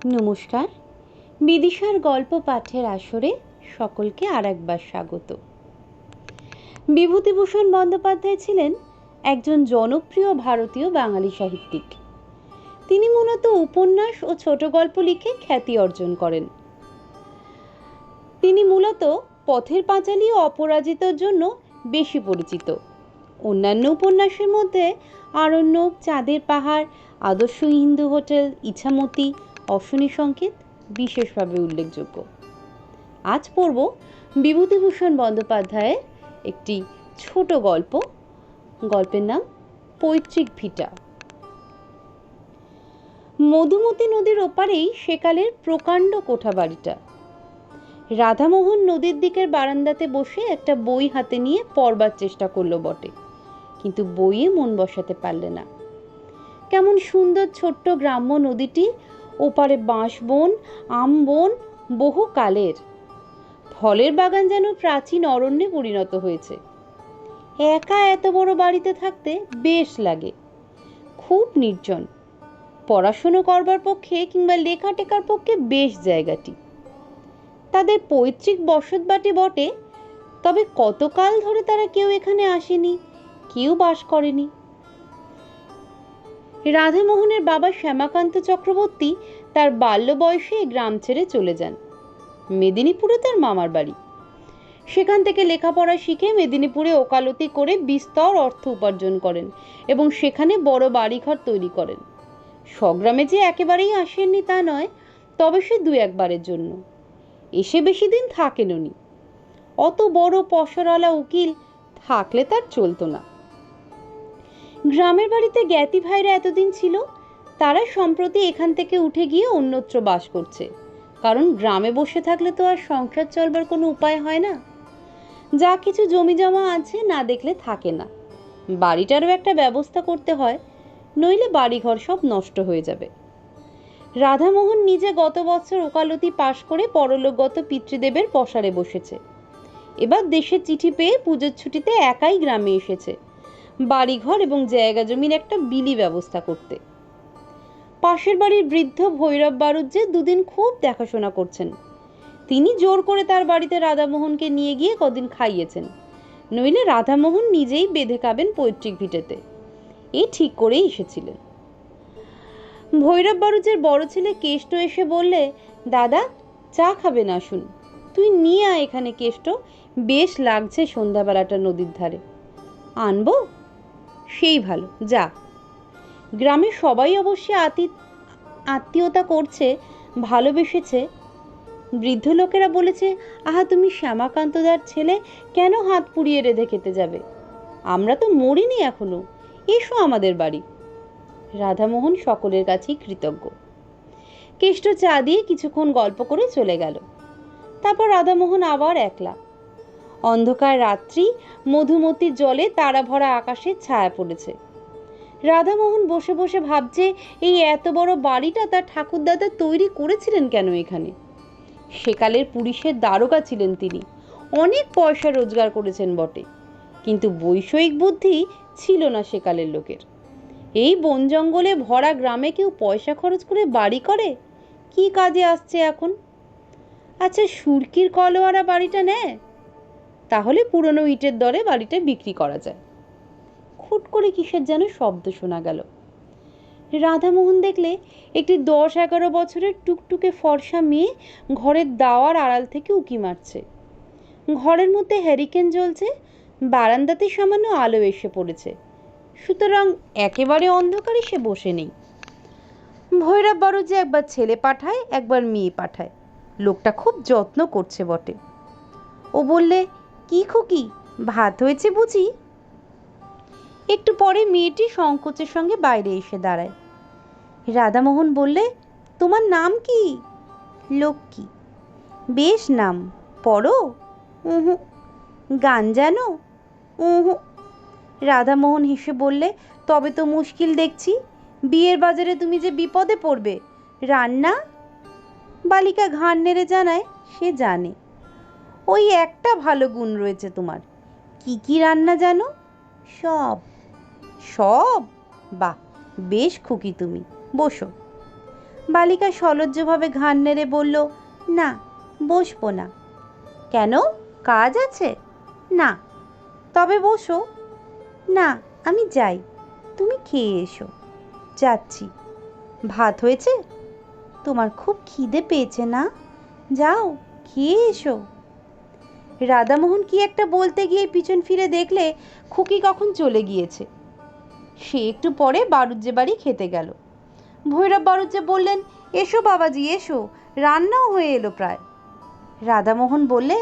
নমস্কার। বিদিশার গল্প পাঠের আসরে সকলকে আর একবার স্বাগত। বিভূতিভূষণ বন্দ্যোপাধ্যায় ছিলেন একজন জনপ্রিয় ভারতীয় বাঙালি সাহিত্যিক। তিনি মূলত উপন্যাস ও ছোট গল্প লিখে খ্যাতি অর্জন করেন। তিনি মূলত পথের পাঁচালী ও অপরাজিতর জন্য বেশি পরিচিত। অন্যান্য উপন্যাসের মধ্যে আরণ্যক, চাঁদের পাহাড়, আদর্শ হিন্দু হোটেল, ইছামতি, অশ্বনী সংকেত বিশেষভাবে উল্লেখযোগ্য। আজ পড়ব বিভূতিভূষণ বন্দ্যোপাধ্যায়ের একটি ছোট গল্প। গল্পের নাম পৈতৃক ভিটা। মধুমতি নদীর ওপারেই সেকালের প্রকাণ্ড কোঠাবাড়িটা। রাধামোহন নদীর দিকের বারান্দাতে বসে একটা বই হাতে নিয়ে পড়বার চেষ্টা করলো বটে, কিন্তু বইয়ে মন বসাতে পারলে না। কেমন সুন্দর ছোট্ট গ্রাম্য নদীটি, ওপারে বাঁশ বন, আম বন, বহু কালের। ফলের বাগান যেন প্রাচীন অরণ্যে পরিণত হয়েছে। একা এত বড় বাড়িতে থাকতে বেশ লাগে। খুব নির্জন। পড়াশুনো করবার পক্ষে কিংবা লেখা টেকার পক্ষে বেশ জায়গাটি। তাদের পৈতৃক বসতবাটি বটে, তবে কতকাল ধরে তারা কেউ এখানে আসেনি, কেউ বাস করেনি। রাধামোহনের বাবা শ্যামাকান্ত চক্রবর্তী তার বাল্য বয়সে গ্রাম ছেড়ে চলে যান। মেদিনীপুরে তার মামার বাড়ি। সেখান থেকে লেখাপড়া শিখে মেদিনীপুরে ওকালতি করে বিস্তর অর্থ উপার্জন করেন এবং সেখানে বড় বাড়িঘর তৈরি করেন। স্বগ্রামে যে একেবারেই আসেননি তা নয়, তবে সে দু একবারের জন্য। এসে বেশি দিন থাকেননি। অত বড় পসরওয়ালা উকিল থাকলে তার চলতো না। গ্রামের বাড়িতে জ্ঞাতি ভাইরা এতদিন ছিল, তারা সম্প্রতি এখান থেকে উঠে গিয়ে অন্যত্র বাস করছে। কারণ গ্রামে বসে থাকলে তো আর সংসার চলবার কোনো উপায় হয় না। যা কিছু জমি জমা আছে না দেখলে থাকে না। বাড়িটারও একটা ব্যবস্থা করতে হয়, নইলে বাড়িঘর সব নষ্ট হয়ে যাবে। রাধামোহন নিজে গত বছর ওকালতি পাশ করে পরলোকগত পিতৃদেবের পসারে বসেছে। এবার দেশের চিঠি পেয়ে পুজোর ছুটিতে একাই গ্রামে এসেছে, বাড়িঘর এবং জায়গা জমির একটা বিলি ব্যবস্থা করতে। পাশের বাড়ির বৃদ্ধ ভৈরব বাড়ুজ্যে দুদিন খুব দেখাশোনা করছেন। তিনি জোর করে তার বাড়িতে রাধামোহনকে নিয়ে গিয়ে কদিন খাইয়েছেন, নইলে রাধামোহন নিজেই বেঁধে খাবেন পৈতৃক ভিটেতে। এ ঠিক করেই এসেছিলেন। ভৈরব বাড়ুজ্যের বড় ছেলে কেষ্ট এসে বললে, দাদা চা খাবেন, আসুন। তুই নিয়ে আয় এখানে কেষ্ট, বেশ লাগছে সন্ধ্যাবেলাটা নদীর ধারে। আনবো? সেই ভালো, যা। গ্রামে সবাই অবশ্য আত্মীয়তা করছে, ভালোবেসেছে। বৃদ্ধ লোকেরা বলেছে, আহা তুমি শ্যামাকান্তদার ছেলে, কেন হাত পুড়িয়ে রেঁধে খেতে যাবে? আমরা তো মরিনি এখনো, এসো আমাদের বাড়ি। রাধামোহন সকলের কাছেই কৃতজ্ঞ। কেষ্ট চা দিয়ে কিছুক্ষণ গল্প করে চলে গেল। তারপর রাধামোহন আবার একলা। অন্ধকার রাত্রি, মধুমতির জলে তারা ভরা আকাশের ছায়া পড়েছে। রাধামোহন বসে বসে ভাবছে, এই এত বড় বাড়িটা তার ঠাকুরদাদা তৈরি করেছিলেন কেন এখানে? সেকালের পুলিশের দারোগা ছিলেন তিনি, অনেক পয়সা রোজগার করেছেন বটে, কিন্তু বৈষয়িক বুদ্ধি ছিল না সেকালের লোকের। এই বন জঙ্গলে ভরা গ্রামে কেউ পয়সা খরচ করে বাড়ি করে? কি কাজে আসছে এখন? আচ্ছা, সুরকির কলোয়ারা বাড়িটা নেয়, তাহলে পুরনো ইটের দরে বাড়িটা বিক্রি করা যায়। খুট করে কিসের যেন শব্দ শোনা গেল। রাধামোহন দেখলে একটি 10-11 বছরের টুকটুকে ফর্সা মেয়ে ঘরের দাওয়ার আড়াল থেকে উঁকি মারছে। ঘরের মধ্যে হ্যারিকেন জ্বলছে, বারান্দাতে সামান্য আলো এসে পড়েছে, সুতরাং একেবারে অন্ধকারে সে বসে নেই। ভৈরব বাড়ুজ্যে একবার ছেলে পাঠায়, একবার মেয়ে পাঠায়। লোকটা খুব যত্ন করছে বটে। ও বললে, কি খুকি, ভাত হয়েছে বুঝি? একটু পরে মেয়েটি সংকোচের সঙ্গে বাইরে এসে দাঁড়ায়। রাধামোহন বললে, তোমার নাম কি? লক্ষ্মী। বেশ নাম, পড়ো? উহু। গান জানো? উহু। রাধামোহন হেসে বললে, তবে তো মুশকিল দেখছি। বিয়ের বাজারে তুমি যে বিপদে পড়বে। রান্না? বালিকা ঘাড় নেড়ে জানায়, সে জানে। ওই একটা ভালো গুণ রয়েছে তোমার। কি কি রান্না জানো? সব। সব? বাহ, বেশ খুকি তুমি, বসো। বালিকা সলজ্জভাবে ঘাড় নেড়ে বলল, না, বসবো না। কেন, কাজ আছে? না। তবে বসো। না, আমি যাই, তুমি খেয়ে এসো। যাচ্ছি। ভাত হয়েছে? তোমার খুব খিদে পেয়েছে না? যাও, খেয়ে এসো। রাধামোহন কি একটা বলতে গিয়ে পিছন ফিরে দেখলে খুকি কখন চলে গিয়েছে। সে একটু পরে বাড়ুজ্যে বাড়ি খেতে গেল। ভৈরব বাড়ুজ্যে বললেন, এসো বাবাজি, এসো, রান্নাও হয়ে এলো প্রায়। রাধামোহন বললে,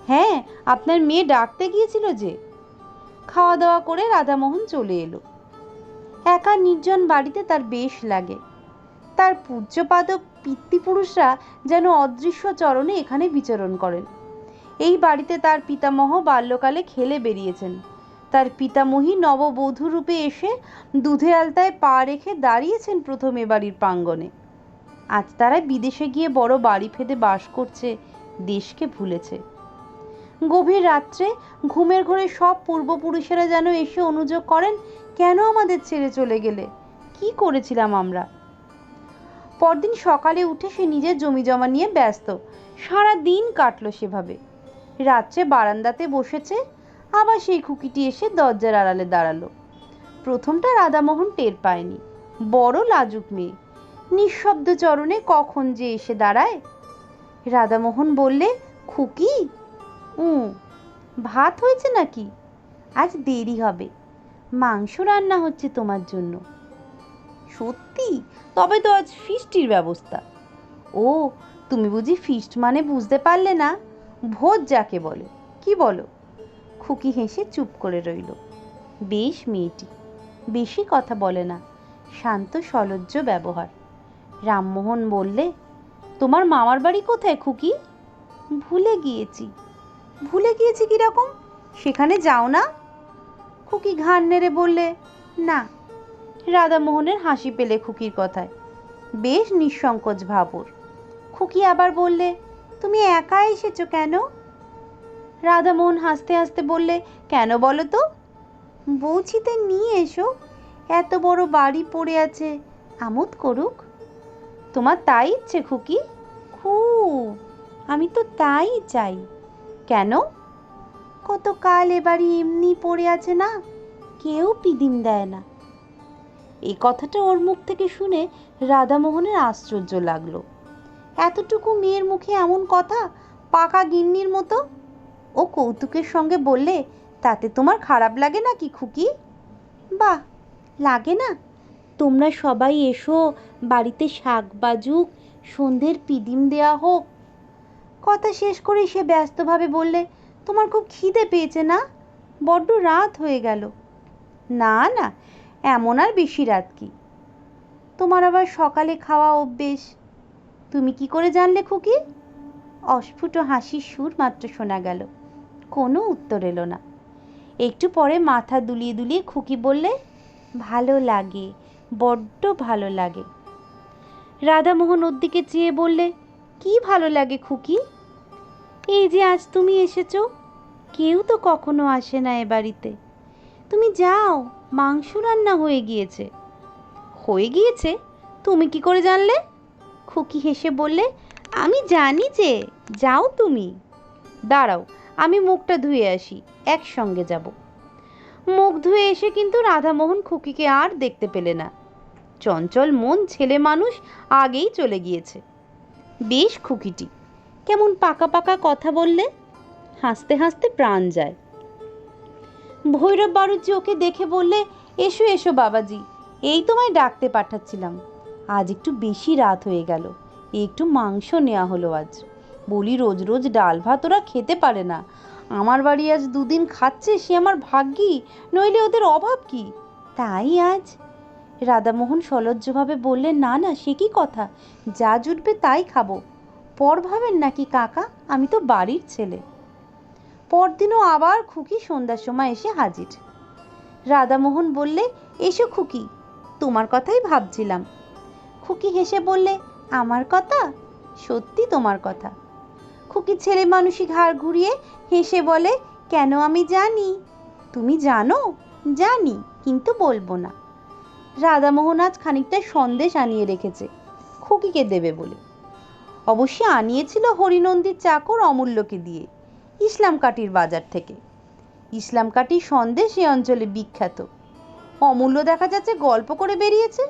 হ্যাঁ, আপনার মেয়ে ডাকতে গিয়েছিল যে। খাওয়া দাওয়া করে রাধামোহন চলে এলো। একা নির্জন বাড়িতে তার বেশ লাগে। তার পূজ্যপাদ পিতৃপুরুষরা যেন অদৃশ্য চরণে এখানে বিচরণ করেন। এই বাড়িতে তার পিতামহ বাল্যকালে খেলে বেরিয়েছেন। তার পিতামহী নববধূ রূপে এসে দুধে আলতায় পা রেখে দাঁড়িয়েছেন প্রথম এ বাড়ির প্রাঙ্গণে। আজ তারা বিদেশে গিয়ে বড় বাড়ি ফেদে বাস করছে, দেশকে ভুলেছে। গভীর রাত্রে ঘুমের ঘোরে সব পূর্বপুরুষেরা যেন এসে অনুযোগ করেন, কেন আমাদের ছেড়ে চলে গেলে, কি করেছিলাম আমরা। পরদিন সকালে উঠে সে নিজের জমি জমা নিয়ে ব্যস্ত। সারা দিন কাটলো সেভাবে। রাত্রে বারান্দাতে বসেছে, আবার সেই খুকিটি এসে দরজার আড়ালে দাঁড়ালো। প্রথমটা রাধামোহন টের পায়নি। বড় লাজুক মেয়ে, নিঃশব্দ চরণে কখন যে এসে দাঁড়ায়। রাধামোহন বললে, খুকি। ভাত হয়েছে নাকি? আজ দেরি হবে, মাংস রান্না হচ্ছে তোমার জন্য। সত্যি? তবে তো আজ ফিস্টির ব্যবস্থা। ও, তুমি বুঝি ফিস্ট মানে বুঝতে পারলে না? ভোজ যাকে বলে। কি বলো? খুকি হেসে চুপ করে রইল। বেশ মেয়েটি, বেশি কথা বলে না, শান্ত সলজ্জ ব্যবহার। রামমোহন বললে, তোমার মামার বাড়ি কোথায় খুকি? ভুলে গিয়েছি। ভুলে গিয়েছি কিরকম? সেখানে যাও না? খুকি ঘাড় নেড়ে বললে, না। রাধামোহনের হাসি পেলে খুকির কথায়। বেশ নিঃসংকোচ ভাবর। খুকি আবার বললে, তুমি একা এসেছো কেন? রাধামোহন হাসতে হাসতে বললে, কেন বলো তো? বৌছিতে নিয়ে এসো, এত বড় বাড়ি পড়ে আছে, আমোদ করুক। তোমার তাই ইচ্ছে খুকি? খুব, আমি তো তাই চাই। কেন? কতকাল এ বাড়ি এমনি পড়ে আছে না, কেউ পিদিম দেয় না। এই কথাটা ওর মুখ থেকে শুনে রাধামোহনের আশ্চর্য লাগলো। এতটুকু মেয়ের মুখে এমন কথা, পাকা গিন্নির মতো। ও কৌতুকের সঙ্গে বললে, তাতে তোমার খারাপ লাগে নাকি খুকি? বাহ, লাগে না? তোমরা সবাই এসো, বাড়িতে শাক বাজুক, সন্ধ্যের পিদিম দেয়া হোক। কথা শেষ করে সে ব্যস্তভাবে বললে, তোমার খুব খিদে পেয়েছে না? বড্ড রাত হয়ে গেল। না না, এমন আর বেশি রাত কি। তোমার আবার সকালে খাওয়া অভ্যেস। তুমি কি করে জানলে খুকি? অস্ফুট হাসির সুর মাত্র শোনা গেল, কোনো উত্তর এলো না। একটু পরে মাথা দুলিয়ে দুলিয়ে খুকি বললে, ভালো লাগে, বড্ড ভালো লাগে। রাধামোহন ওর দিকে চেয়ে বললে, কি ভালো লাগে খুকি? এই যে আজ তুমি এসেছো, কেউ তো কখনো আসে না এ বাড়িতে। তুমি যাও, মাংস রান্না হয়ে গিয়েছে। হয়ে গিয়েছে? তুমি কি করে জানলে? খুকি হেসে বললে, আমি জানি যে, যাও তুমি। দাঁড়াও, আমি মুখটা ধুয়ে আসি, একসঙ্গে যাব। মুখ ধুয়ে এসে কিন্তু রাধামোহন খুকিকে আর দেখতে পেলে না। চঞ্চল মন ছেলে মানুষ আগেই চলে গিয়েছে। বেশ খুকিটি, কেমন পাকা পাকা কথা বললে, হাসতে হাসতে প্রাণ যায়। ভৈরব বাড়ুজ্যে ওকে দেখে বললে, এসো এসো বাবাজি, এই তোমায় ডাকতে পাঠাচ্ছিলাম। আজ একটু বেশি রাত হয়ে গেল, একটু মাংস নেওয়া হলো আজ। বলি, রোজ রোজ ডাল ভাত ওরা খেতে পারে না। আমার বাড়ি আজ দুদিন খাচ্ছে, সে আমার ভাগ্যি, নইলে ওদের অভাব কি। তাই আজ। রাধামোহন সলজ্জভাবে বললেন, না না, সে কি কথা, যা জুটবে তাই খাবো। পর ভাবেন নাকি কাকা, আমি তো বাড়ির ছেলে। পরদিনও আবার খুকি সন্ধ্যার সময় এসে হাজির। রাধামোহন বললে, এসো খুকি, তোমার কথাই ভাবছিলাম। খুকি হেসে বললে, আমার কথা? সত্যি তোমার কথা। খুকি ছেলে মানুষই ঘাড় ঘুরিয়ে হেসে বলে, কেন, আমি জানি। তুমি জানো? জানি, কিন্তু বলবো না। রাধামোহন আজ খানিকটা সন্দেশ আনিয়ে রেখেছে, খুকিকে দেবে বলে। অবশ্য আনিয়েছিল হরিনন্দীর চাকর অমূল্যকে দিয়ে, ইসলামকাঠির বাজার থেকে। ইসলামকাঠি সন্দেশ এ অঞ্চলে বিখ্যাত। অমূল্য দেখা যাচ্ছে গল্প করে বেরিয়েছে।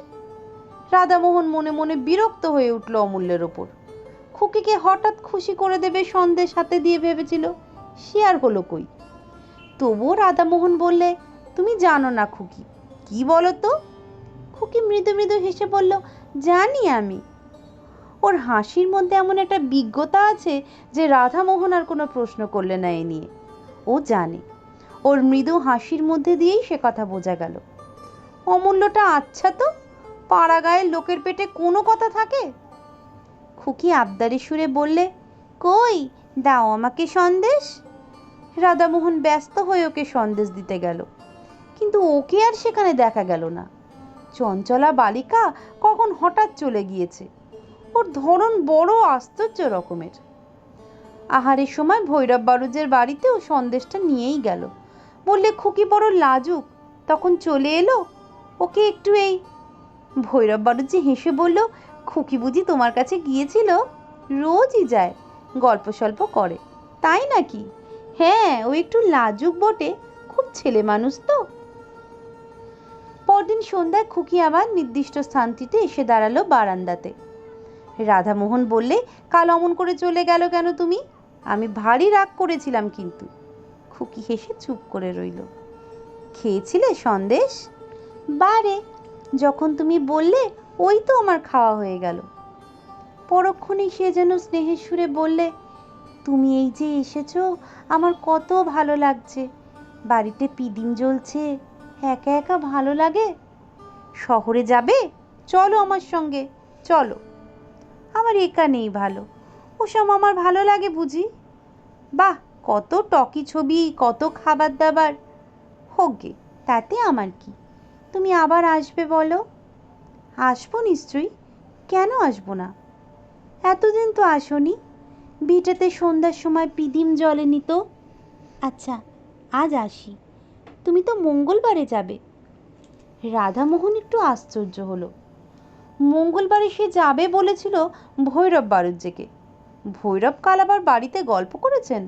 রাধামোহন মনে মনে বিরক্ত হয়ে উঠল অমূল্যের ওপর। খুকিকে হঠাৎ খুশি করে দেবে সন্দেশ হাতে দিয়ে ভেবেছিল, সে আর হলো কই। তবুও রাধামোহন বললে, তুমি জানো না খুকি। কি বলো তো? খুকি মৃদু মৃদু হেসে বলল, জানি আমি। ওর হাসির মধ্যে এমন একটা বিজ্ঞতা আছে যে রাধামোহন আর কোনো প্রশ্ন করলে না এ নিয়ে। ও জানে। ওর মৃদু হাসির মধ্যে দিয়েই সে কথা বোঝা গেল। অমূল্যটা আচ্ছা তো, পাড়া গায়ের লোকের পেটে কোনো কথা থাকে? খুকি আবদারি সুরে বললে, কই দাও আমাকে সন্দেশ। রাধামোহন ব্যস্ত হয়ে ওকে সন্দেশ দিতে গেল, কিন্তু ওকে আর সেখানে দেখা গেল না। চঞ্চলা বালিকা কখন হঠাৎ চলে গিয়েছে। ওর ধরন বড় আশ্চর্য রকমের। আহারের সময় ভৈরব বাড়ুজের বাড়িতেও সন্দেশটা নিয়েই গেল। বললে, খুকি বড় লাজুক, তখন চলে এলো, ওকে একটু এই। ভৈরব বাড়ুজি হেসে বলল, খুকি বুঝি তোমার কাছে গিয়েছিল? রোজই যায়, গল্প সল্প করে। তাই নাকি? হ্যাঁ, ও একটু লাজুক বটে, খুব ছেলে মানুষ তো। পরদিন সন্ধ্যায় খুকি আবার নির্দিষ্ট স্থানটিতে এসে দাঁড়ালো বারান্দাতে। রাধামোহন বললে, কাল অমন করে চলে গেল কেন তুমি? আমি ভারী রাগ করেছিলাম কিন্তু। খুকি হেসে চুপ করে রইল। খেয়েছিলে সন্দেশ? বারে, যখন তুমি বললে ওই তো আমার খাওয়া হয়ে গেল। পরক্ষণেই সে যেন স্নেহের সুরে বললে, তুমি এই যে এসেছো আমার কত ভালো লাগছে। বাড়িতে পিদিম জ্বলছে, একা একা ভালো লাগে। শহরে যাবে? চলো আমার সঙ্গে, চলো। আমার একা নেই ভালো, ওসব আমার ভালো লাগে বুঝি? বাহ, কত টকি ছবি, কত খাবার দাবার। হোক গে, তাতে আমার কি। তুমি আবার আসবে বলো? আসবো নিশ্চয়ই, কেন আসবো না? এতদিন তো আসোনি। ভিটেতে সন্ধ্যার সময় পিদিম জ্বলেনি তো। আচ্ছা, আজ আসি। তুমি তো মঙ্গলবারে যাবে। রাধামোহন একটু আশ্চর্য হলো। মঙ্গলবারে সে যাবে বলেছিল ভৈরব বাড়ুজ্যেকে। ভৈরব কাল আবার বাড়িতে গল্প করেছেন।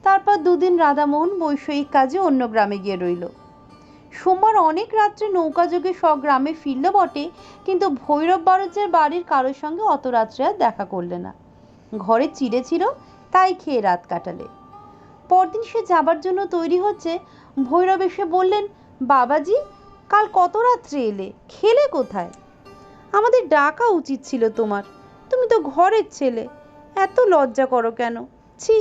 তারপর দুদিন রাধামোহন বৈষয়িক কাজে অন্য গ্রামে গিয়ে রইল। সোমবার অনেক রাত্রে নৌকাযোগে স্বগ্রামে ফিরল বটে, কিন্তু ভৈরব বাড়ুজ্যের বাড়ির কারোর সঙ্গে অত রাত্রে আর দেখা করলে না। ঘরে চিড়ে ছিল, তাই খেয়ে রাত কাটালে। পরদিন সে যাবার জন্য তৈরি হচ্ছে, ভৈরব এসে বললেন, বাবাজি, কাল কত রাত্রে এলে, খেলে কোথায়? আমাদের ডাকা উচিত ছিল তোমার, তুমি তো ঘরের ছেলে, এত লজ্জা করো কেন? ছি।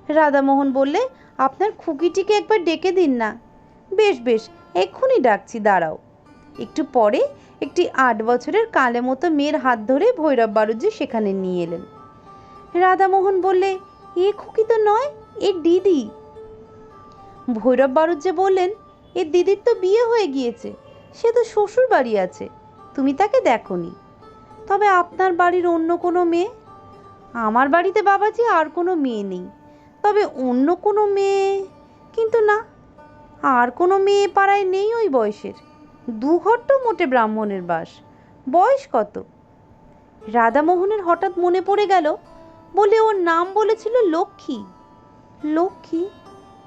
রাধামোহন বললে, আপনার খুকিটিকে একবার ডেকে দিন না। বেশ বেশ, এক্ষুনি ডাকছি, দাঁড়াও। একটু পরে একটি 8 বছরের কালে মতো মেয়ের হাত ধরে ভৈরব বাড়ুজ্যে সেখানে নিয়ে এলেন। রাধামোহন বললে, এ খুকি তো নয়, এ দিদি। ভৈরব বাড়ুজ্যে বললেন, এ দিদির তো বিয়ে হয়ে গিয়েছে, সে তো শ্বশুর বাড়ি আছে, তুমি তাকে দেখোনি। তবে আপনার বাড়ির অন্য কোনো মেয়ে? আমার বাড়িতে বাবাজি আর কোনো মেয়ে নেই, তবে অন্য কোনো মেয়ে, কিন্তু না, আর কোনো মেয়ে পাড়ায় নেই ওই বয়সের। 2 ঘর তো মোটে ব্রাহ্মণের বাস। বয়স কত? রাধামোহনের হঠাৎ মনে পড়ে গেল, বলে ওর নাম বলেছিল লক্ষ্মী। লক্ষ্মী?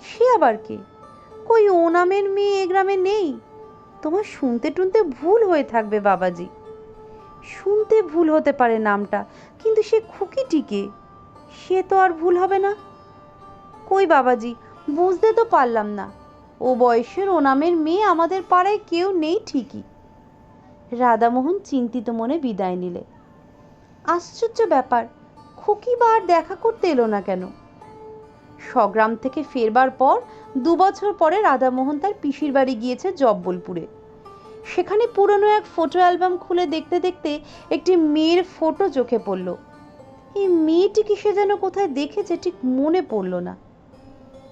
সে আবার কে? কই, ও নামের মেয়ে এ গ্রামে নেই। তোমার শুনতে টুনতে ভুল হয়ে থাকবে বাবাজি। শুনতে ভুল হতে পারে নামটা, কিন্তু সে খুকিটিকে, সে তো আর ভুল হবে না। কই বাবাজি, বুঝতে তো পারলাম না। ও বয়সের ও নামের মেয়ে আমাদের পাড়ায় কেউ নেই ঠিকই। রাধামোহন চিন্তিত মনে বিদায় নিলে। আশ্চর্য ব্যাপার, খুকি বা আর দেখা করতে এলো না কেন? স্বগ্রাম থেকে ফেরবার পর 2 বছর পরে রাধামোহন তার পিসির বাড়ি গিয়েছে জব্বলপুরে। সেখানে পুরনো এক ফটো অ্যালবাম খুলে দেখতে দেখতে একটি মেয়ের ফটো চোখে পড়ল। এই মেয়েটিকে সে যেন কোথায় দেখেছে, ঠিক মনে পড়ল না।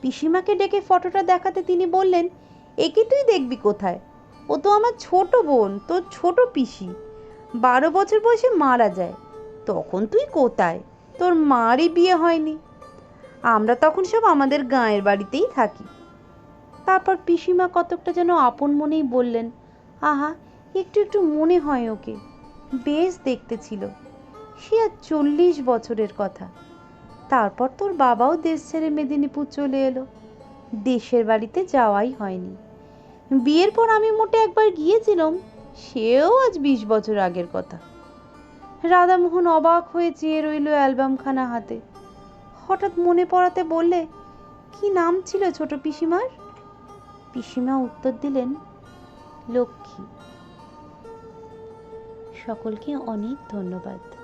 পিসিমাকে ডেকে ফটোটা দেখাতে তিনি বললেন, একে তুই দেখবি কোথায়? ও তো আমার ছোট বোন, তোর ছোট পিসি। 12 বছর বয়সে মারা যায়, তখন তুই কোথায়? তোর মারই বিয়ে হয়নি। আমরা তখন সব আমাদের গাঁয়ের বাড়িতেই থাকি। তারপর পিসিমা কতকটা যেন আপন মনেই বললেন, আহা, একটু একটু মনে হয় ওকে। বেশ দেখতে ছিল। সে আর 40 বছরের কথা। তারপর তোর বাবাও দেশ ছেড়ে মেদিনীপুর চলে এলো। দেশের বাড়িতে যাওয়াই হয়নি। বিয়ের পর আমি মোটে একবার গিয়েছিলাম, সেও আজ 20 বছর আগের কথা। রাধামোহন অবাক হয়ে চেয়ে রইল অ্যালবামখানা হাতে। হঠাৎ মনে পড়াতে বললে, কি নাম ছিল ছোট পিসিমার? পিসিমা উত্তর দিলেন, লক্ষ্মী। সকলকে অনেক ধন্যবাদ।